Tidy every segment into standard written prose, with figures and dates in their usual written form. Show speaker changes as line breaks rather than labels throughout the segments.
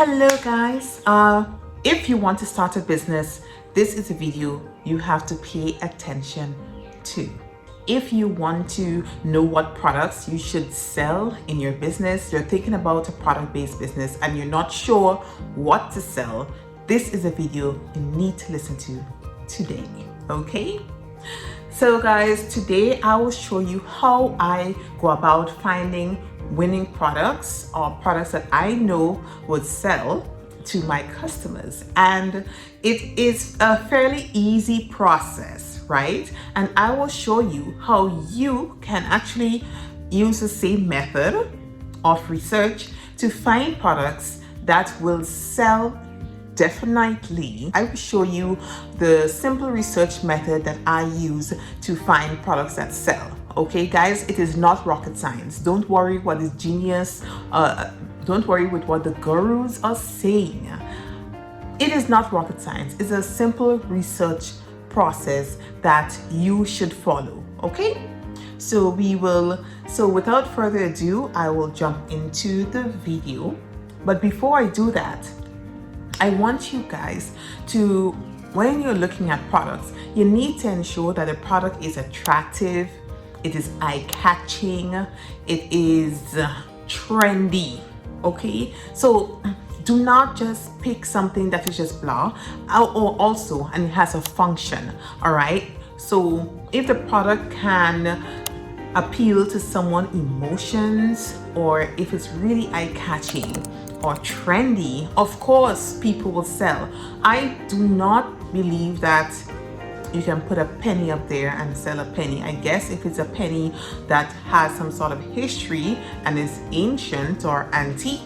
Hello guys, if you want to start a business, this is a video you have to pay attention to. If you want to know what products you should sell in your business, you're thinking about a product-based business and you're not sure what to sell, this is a video you need to listen to today, okay? So guys, today I will show you how I go about finding winning products or products that I know would sell to my customers. And it is a fairly easy process, right? And I will show you how you can actually use the same method of research to find products that will sell. Definitely, I will show you the simple research method that I use to find products that sell. Okay, guys, it is not rocket science. Don't worry what is genius. Don't worry with what the gurus are saying. It is not rocket science. It's a simple research process that you should follow. Okay, so without further ado, I will jump into the video. But before I do that, I want you guys to, when you're looking at products, you need to ensure that the product is attractive, it is eye-catching, it is trendy, okay? So do not just pick something that is just blah, or also, and it has a function, all right? So if the product can appeal to someone's emotions, or if it's really eye-catching or trendy, of course people will sell. I do not believe that you can put a penny up there and sell a penny. I guess if it's a penny that has some sort of history and is ancient or antique,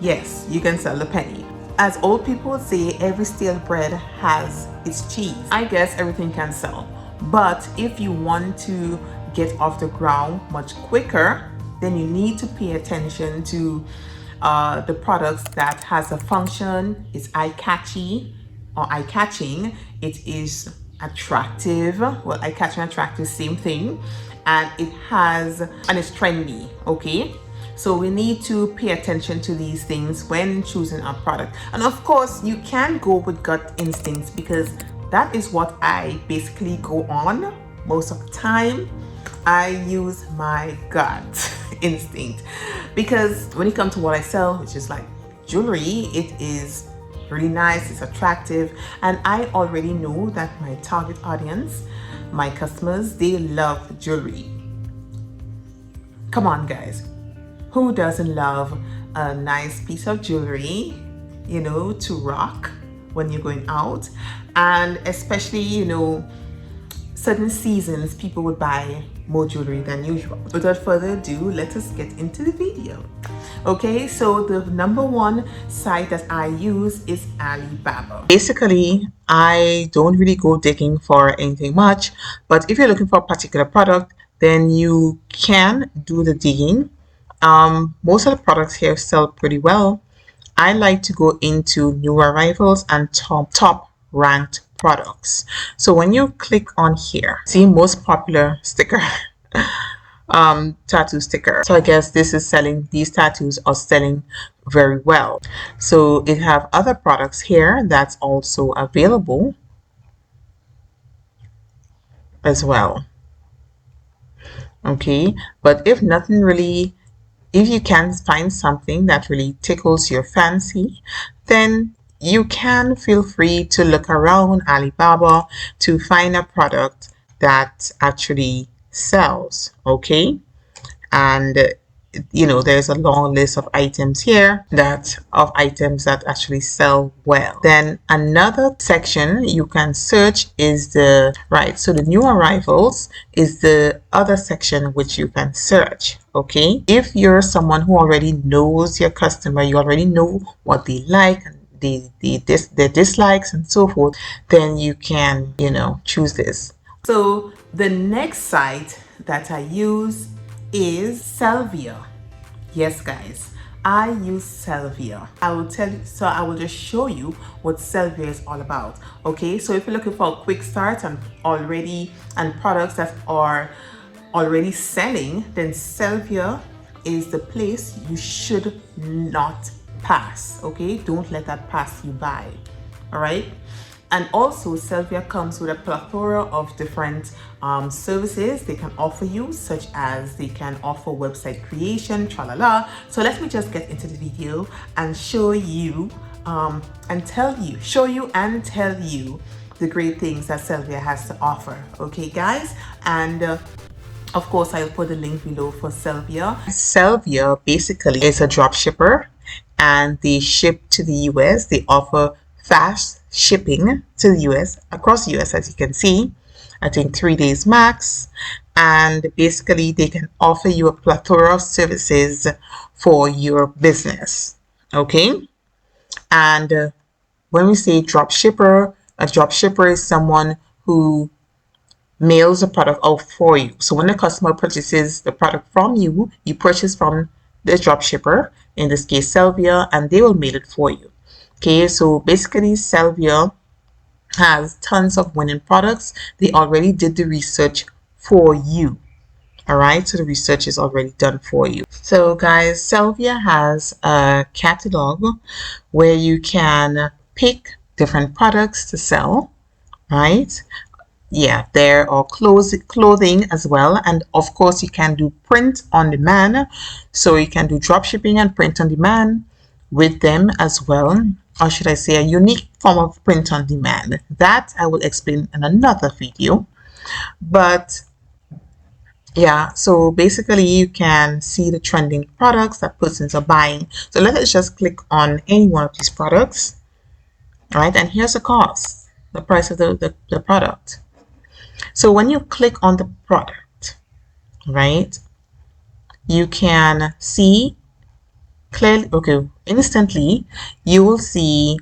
yes, you can sell a penny. As old people would say, every stale bread has its cheese. I guess everything can sell. But if you want to get off the ground much quicker, then you need to pay attention to the products that has a function, is eye-catchy or eye-catching, it is attractive, well, eye-catching, attractive, same thing, and it's trendy, okay? So we need to pay attention to these things when choosing our product. And of course, you can go with gut instincts, because that is what I basically go on most of the time. I use my gut instinct, because when it comes to what I sell, which is like jewelry, it is really nice, it's attractive, and I already know that my target audience, my customers, they love jewelry. Come on guys, who doesn't love a nice piece of jewelry, you know, to rock when you're going out? And especially, you know, certain seasons people would buy more jewelry than usual. Without further ado, let us get into the video. Okay, so the number one site that I use is Alibaba. Basically, I don't really go digging for anything much, but if you're looking for a particular product, then you can do the digging. Most of the products here sell pretty well. I like to go into new arrivals and top ranked products. So when you click on here, see most popular sticker, tattoo sticker. So I guess this is selling, these tattoos are selling very well. So it have other products here that's also available as well. Okay, but if nothing really, if you can find something that really tickles your fancy, then you can feel free to look around Alibaba to find a product that actually sells, okay? And you know, there's a long list of items here that actually sell well. Then another section you can search is the so the new arrivals is the other section which you can search. Okay, if you're someone who already knows your customer, you already know what they like, their dislikes and so forth, then you can, you know, choose this. So the next site that I use is Salvia. Yes guys, I use Salvia. I will tell you, so I will just show you what Salvia is all about. Okay, so if you're looking for a quick start and products that are already selling, then Salvia is the place you should not pass. Okay, don't let that pass you by. All right. And also, Sylvia comes with a plethora of different services they can offer you, such as they can offer website creation, tralala. So let me just get into the video and show you show you and tell you the great things that Sylvia has to offer. Okay, guys, and of course, I'll put the link below for Sylvia. Sylvia basically is a drop shipper and they ship to the US. They offer fast shipping to the US, across the US, as you can see. I think 3 days max. And basically, they can offer you a plethora of services for your business. Okay? And when we say drop shipper, a drop shipper is someone who mails the product out for you. So when the customer purchases the product from you, you purchase from the drop shipper, in this case Sylvia, and they will mail it for you. Okay, so basically Sylvia has tons of winning products. They already did the research for you. All right, so the research is already done for you. So guys, Sylvia has a catalog where you can pick different products to sell, right? Yeah, there are clothing as well, and of course you can do print on demand, so you can do drop shipping and print on demand with them as well, or should I say a unique form of print on demand that I will explain in another video. But yeah, so basically you can see the trending products that persons are buying. So let us just click on any one of these products. All right, and here's the cost, the price of the product. So when you click on the product, right, you can see clearly, okay, instantly, you will see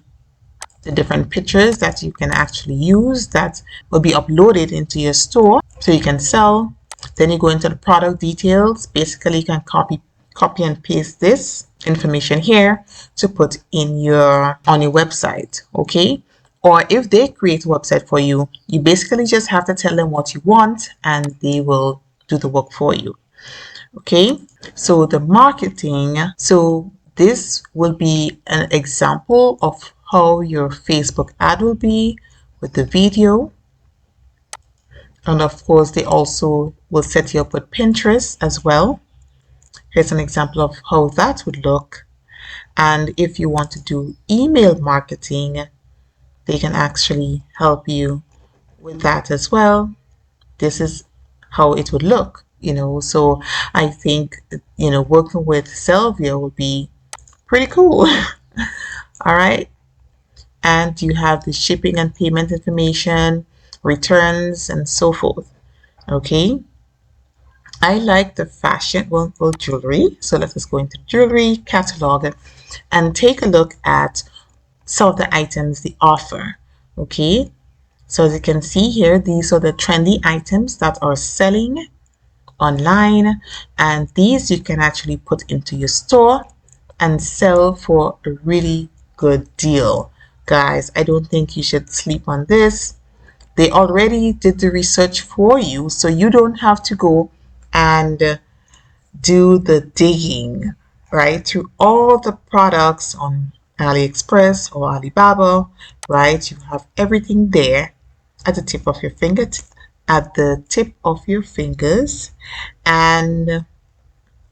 the different pictures that you can actually use that will be uploaded into your store so you can sell. Then you go into the product details. Basically, you can copy and paste this information here to put in on your website, okay? Or if they create a website for you, you basically just have to tell them what you want and they will do the work for you. Okay, so the marketing, so this will be an example of how your Facebook ad will be with the video. And of course, they also will set you up with Pinterest as well. Here's an example of how that would look. And if you want to do email marketing, they can actually help you with that as well. This is how it would look, so I think, working with Sylvia will be pretty cool. All right. And you have the shipping and payment information, returns, and so forth. Okay. I like the fashion, well, jewelry. So let us go into jewelry catalog and take a look at some of the items they offer. Okay, so as you can see here, these are the trendy items that are selling online, and these you can actually put into your store and sell for a really good deal. Guys, I don't think you should sleep on this. They already did the research for you, so you don't have to go and do the digging, right, through all the products on AliExpress or Alibaba, right? You have everything there at the tip of your fingers, and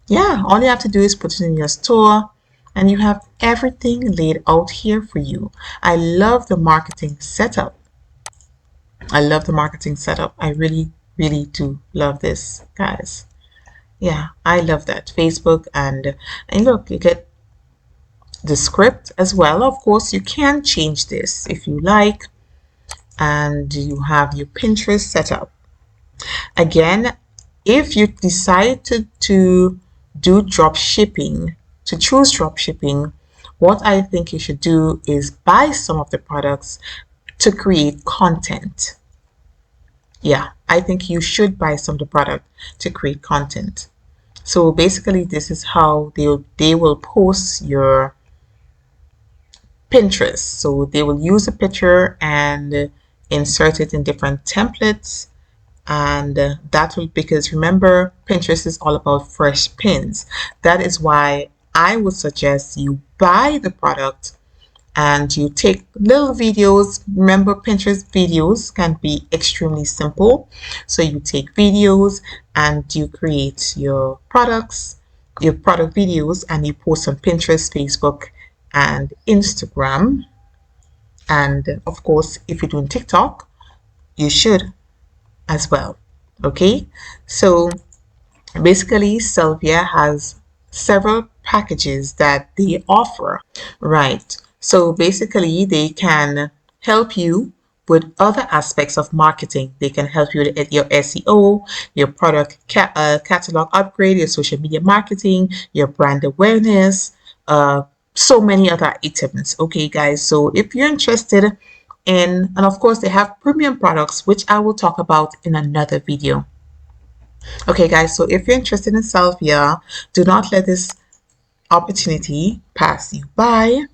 yeah, all you have to do is put it in your store and you have everything laid out here for you. I love the marketing setup. I really, really do love this, guys. Yeah, I love that. Facebook, and look, you get the script as well. Of course, you can change this if you like, and you have your Pinterest set up. Again, if you decide to do drop shipping, to choose drop shipping, what I think you should do is buy some of the products to create content. Yeah, I think you should buy some of the product to create content. So basically, this is how they will post your Pinterest. So they will use a picture and insert it in different templates, and that will, because remember, Pinterest is all about fresh pins. That is why I would suggest you buy the product and you take little videos. Remember, Pinterest videos can be extremely simple. So you take videos and you create your products, your product videos, and you post on Pinterest, Facebook, and Instagram. And of course, if you're doing TikTok, you should as well. Okay, so basically, Sylvia has several packages that they offer. Right. So basically, they can help you with other aspects of marketing. They can help you with your SEO, your product catalog upgrade, your social media marketing, your brand awareness, so many other items. Okay, guys. So if you're interested in, and of course, they have premium products, which I will talk about in another video. Okay, guys. So if you're interested in Salvia, do not let this opportunity pass you by.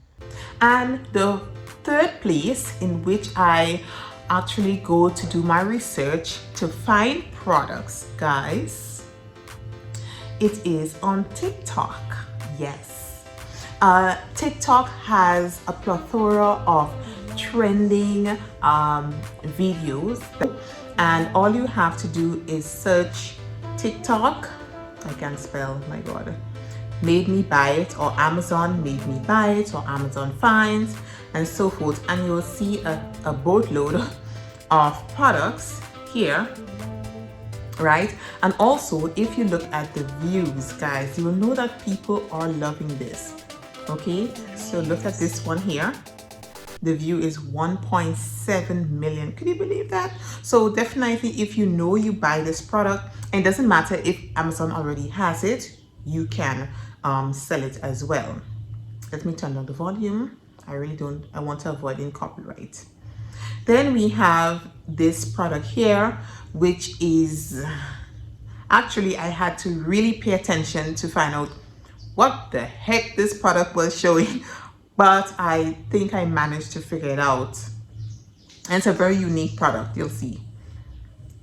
And the third place in which I actually go to do my research to find products, guys, it is on TikTok. Yes. TikTok has a plethora of trending videos, and all you have to do is search TikTok. I can't spell, my God. Made me buy it, or Amazon made me buy it, or Amazon finds, and so forth, and you'll see a boatload of products here, right? And also, if you look at the views, guys, you will know that people are loving this. Okay, so look at this one here. The view is 1.7 million. Can you believe that? So definitely, if you know you buy this product, and it doesn't matter if Amazon already has it, you can sell it as well. Let me turn down the volume. I want to avoid any copyright. Then we have this product here, which is, actually, I had to really pay attention to find out what the heck this product was showing, but I think I managed to figure it out. And it's a very unique product, you'll see.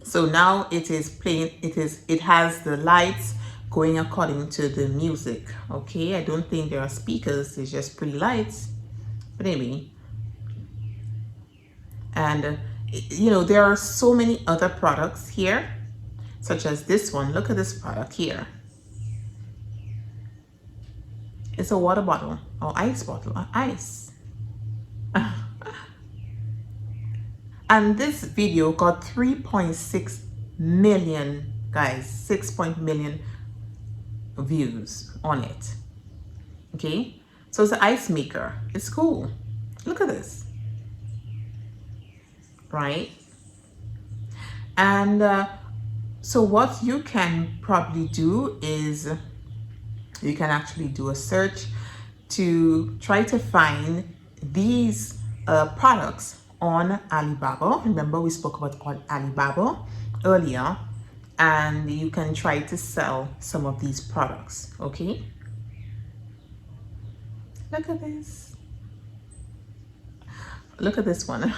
So now it is playing, it has the lights going according to the music. Okay, I don't think there are speakers, it's just pretty lights. But anyway, and you know, there are so many other products here, such as this one. Look at this product here. It's a water bottle or ice bottle, ice. And this video got 3.6 million, guys, 6 million views on it. Okay, so it's an ice maker. It's cool. Look at this, right? And so what you can probably do is you can actually do a search to try to find these products on Alibaba. Remember, we spoke about Alibaba earlier, and you can try to sell some of these products. Okay, look at this. Look at this one.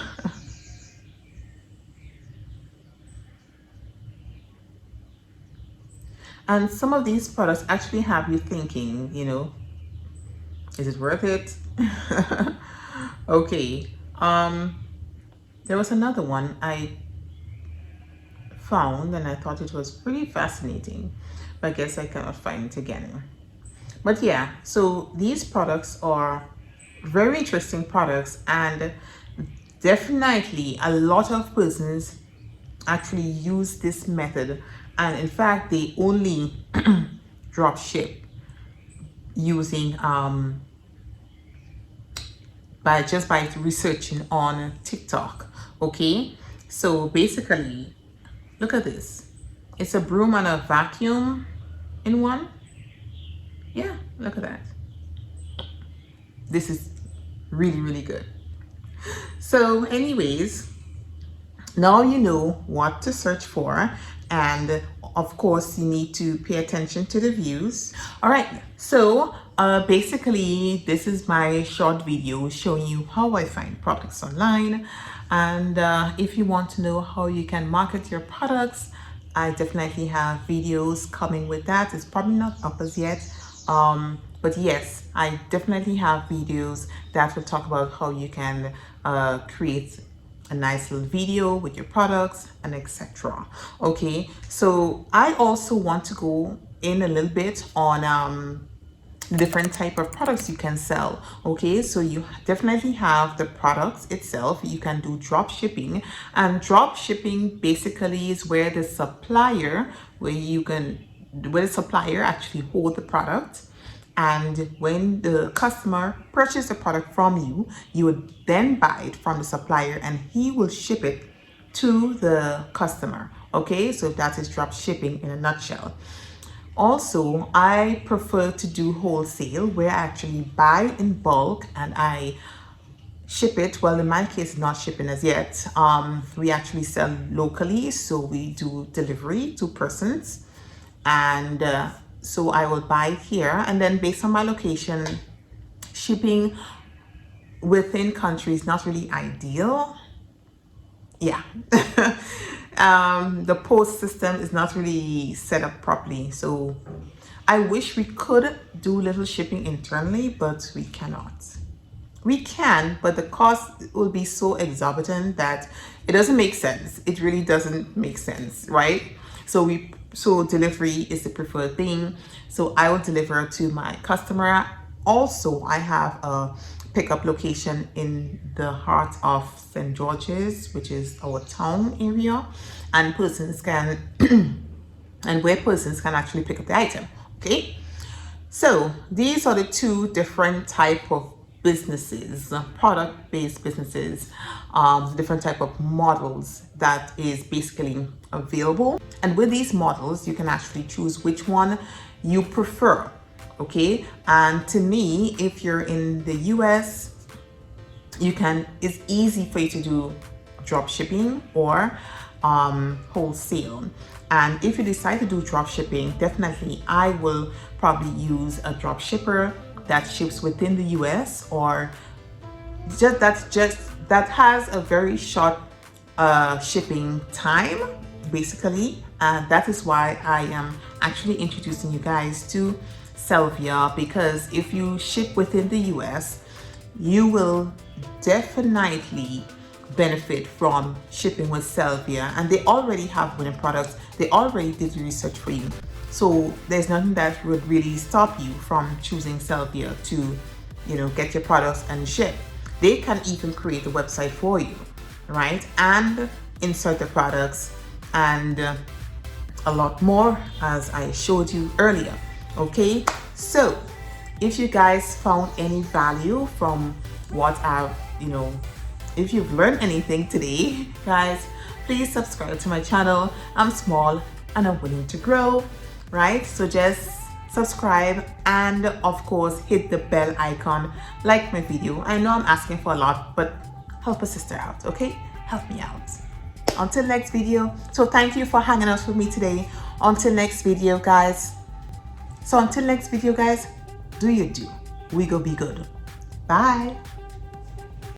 And some of these products actually have you thinking, you know, is it worth it? Okay. There was another one I found and I thought it was pretty fascinating, but I guess I cannot find it again. But yeah, so these products are very interesting products, and definitely a lot of persons actually use this method, and in fact they only drop ship using by researching on TikTok. Okay, so basically, look at this. It's a broom and a vacuum in one. Yeah, look at that. This is really, really good. So anyways, now you know what to search for, and of course you need to pay attention to the views. All right, so basically this is my short video showing you how I find products online, and if you want to know how you can market your products, I definitely have videos coming with that. It's probably not up as yet, But yes, I definitely have videos that will talk about how you can create a nice little video with your products and etc. Okay, so I also want to go in a little bit on different type of products you can sell. Okay, so you definitely have the products itself. You can do drop shipping, and drop shipping basically is where the supplier actually hold the product, and when the customer purchases the product from you, you would then buy it from the supplier and he will ship it to the customer. Okay, so that is drop shipping in a nutshell. Also, I prefer to do wholesale, where I actually buy in bulk and I ship it. Well, in my case, not shipping as yet. We actually sell locally, so we do delivery to persons, and so I will buy it here, and then based on my location, shipping within country is not really ideal. Yeah. The post system is not really set up properly, so I wish we could do little shipping internally, but we cannot. We can, but the cost will be so exorbitant that it doesn't make sense. It really doesn't make sense, right? So delivery is the preferred thing. So I will deliver to my customer. Also, I have a pickup location in the heart of St. George's, which is our town area, and persons can and where persons can actually pick up the item. Okay, so these are the two different type of businesses, product-based businesses, different type of models that is basically available. And with these models, you can actually choose which one you prefer. Okay, and to me, if you're in the US, it's easy for you to do drop shipping or wholesale. And if you decide to do drop shipping, definitely I will probably use a drop shipper that ships within the US, or that has a very short shipping time basically. And that is why I am actually introducing you guys to Salvia, because if you ship within the US, you will definitely benefit from shipping with Salvia, and they already have winning products. They already did the research for you, so there's nothing that would really stop you from choosing Salvia to, get your products and ship. They can even create a website for you, right, and insert the products and a lot more, as I showed you earlier. Okay, so if you guys found any value from what I've, if you've learned anything today, guys, please subscribe to my channel. I'm small and I'm willing to grow, right? So just subscribe, and of course hit the bell icon, like my video. I know I'm asking for a lot, but help a sister out, okay? Help me out. Until next video. So thank you for hanging out with me today. Until next video, guys. Do you do. We go be good. Bye.